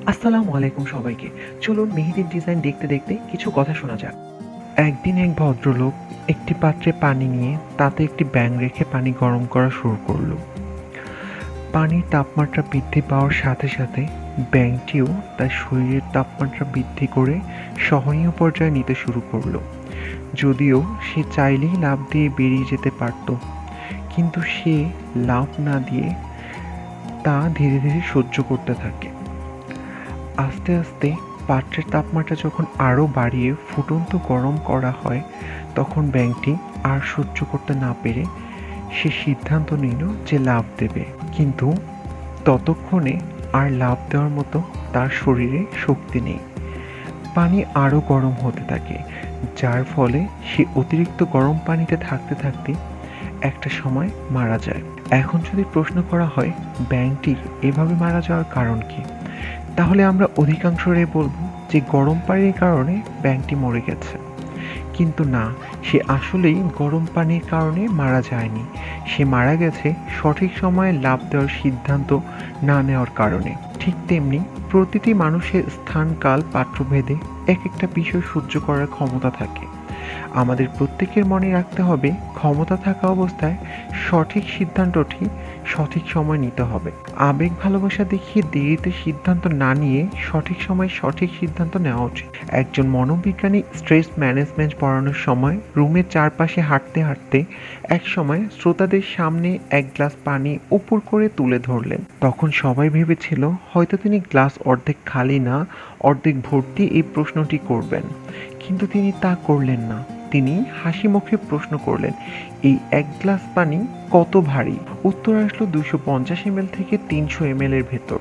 আসসালামু আলাইকুম সবাইকে। চলুন মেহেদির ডিজাইন দেখতে দেখতে কিছু কথা শোনা যাক। একদিন এক ভদ্রলোক একটি পাত্রে পানি নিয়ে তাতে একটি ব্যাঙ রেখে পানি গরম করা শুরু করলো। পানির তাপমাত্রা বৃদ্ধি পাওয়ার সাথে সাথে ব্যাঙটিও তার শরীরের তাপমাত্রা বৃদ্ধি করে সহনীয় পর্যায়ে নিতে শুরু করলো। যদিও সে চাইলেই লাফ দিয়ে বেরিয়ে যেতে পারত, কিন্তু সে লাফ না দিয়ে তা ধীরে ধীরে সহ্য করতে থাকে। আস্তে আস্তে পাত্রের তাপমাত্রা যখন আরও বাড়িয়ে ফুটন্ত গরম করা হয়, তখন ব্যাঙটি আর সহ্য করতে না পেরে সে সিদ্ধান্ত নিল যে লাফ দেবে। কিন্তু ততক্ষণে আর লাফ দেওয়ার মতো তার শরীরে শক্তি নেই। পানি আরও গরম হতে থাকে, যার ফলে সে অতিরিক্ত গরম পানিতে থাকতে থাকতে একটা সময় মারা যায়। এখন যদি প্রশ্ন করা হয় ব্যাঙটি এভাবে মারা যাওয়ার কারণ কি, তাহলে আমরা অধিকাংশরাই বলবো যে গরম পানির কারণে ব্যাঙটি মরে গেছে। কিন্তু না, সে আসলেই গরম পানির কারণে মারা যায়নি। সে মারা গেছে সঠিক সময়ে লাফ দেওয়ার সিদ্ধান্ত না নেওয়ার কারণে। ঠিক তেমনি প্রতিটি মানুষের স্থান কাল পাত্রভেদে এক একটা বিষয় সহ্য করার ক্ষমতা থাকে। আমাদের প্রত্যেকের মনে রাখতে হবে, ক্ষমতা থাকা অবস্থায় সঠিক সিদ্ধান্তটি সঠিক সময় নিতে হবে। আবেগ ভালোবাসা দেখিয়ে দেরিতে সিদ্ধান্ত না নিয়ে সঠিক সময়ে সঠিক সিদ্ধান্ত নেওয়া উচিত। একজন মনোবিজ্ঞানী স্ট্রেস ম্যানেজমেন্ট পড়ানোর সময় রুমের চারপাশে হাঁটতে হাঁটতে এক সময় শ্রোতাদের সামনে এক গ্লাস পানি উপর করে তুলে ধরলেন। তখন সবাই ভেবেছিল হয়তো তিনি গ্লাস অর্ধেক খালি না অর্ধেক ভর্তি এই প্রশ্নটি করবেন, কিন্তু তিনি তা করলেন না। তিনি হাসি মুখে প্রশ্ন করলেন, এই এক গ্লাস পানি কত ভারী? উত্তর আসলো 250 ml থেকে 300 ml এর ভেতর।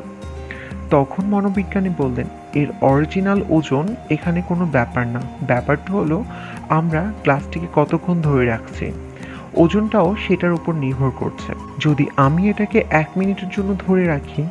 তখন মনোবিজ্ঞানী বললেন, এর অরিজিনাল ওজন এখানে কোনো ব্যাপার না, ব্যাপারটা হলো আমরা গ্লাসটিকে কতক্ষণ ধরে রাখছি। ওজনটাও সেটার উপর নির্ভর করছে। যদি আমি এটাকে 1 মিনিটের জন্য ধরে রাখি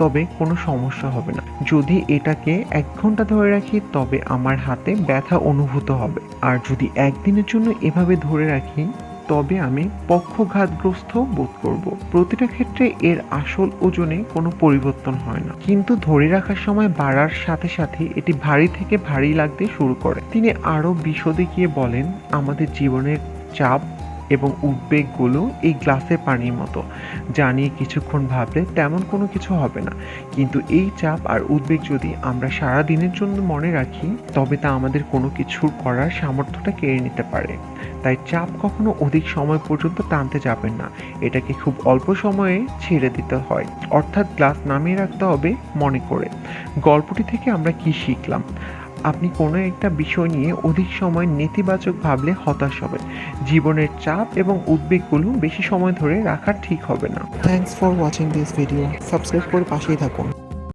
তবে কোনো সমস্যা হবে না। যদি এটাকে 1 ঘন্টা ধরে রাখি তবে আমার হাতে ব্যথা অনুভূত হবে। আর যদি একদিনের জন্য এভাবে ধরে রাখি তবে আমি পক্ষাঘাতগ্রস্ত বোধ করব। প্রতিটা ক্ষেত্রে এর আসল ওজনে কোনো পরিবর্তন হয় না, কিন্তু ধরে রাখার সময় বাড়ার সাথে সাথে এটি ভারী থেকে ভারী লাগতে শুরু করে। তিনি আরও বিশদে গিয়ে বলেন, আমাদের জীবনের চাপ এবং উদ্বেগগুলো এই গ্লাসের পানির মতো, যা নিয়ে কিছুক্ষণ ভাবলে তেমন কোনো কিছু হবে না, কিন্তু এই চাপ আর উদ্বেগ যদি আমরা সারা দিনের জন্য মনে রাখি তবে তা আমাদের কোনো কিছু করার সামর্থ্যটা কেড়ে নিতে পারে। তাই চাপ কখনো অধিক সময় পর্যন্ত টানতে যাবেন না, এটাকে খুব অল্প সময়ে ছেড়ে দিতে হয়, অর্থাৎ গ্লাস নামিয়ে রাখতে হবে মনে করে। গল্পটি থেকে আমরা কি শিখলাম? আপনি কোনো একটা বিষয় নিয়ে অধিক সময় নেতিবাচক ভাবলে হতাশ হবেন। জীবনের চাপ এবং উদ্বেগগুলো বেশি সময় ধরে রাখা ঠিক হবে না। Thanks for watching this video. Subscribe করে পাশেই থাকুন।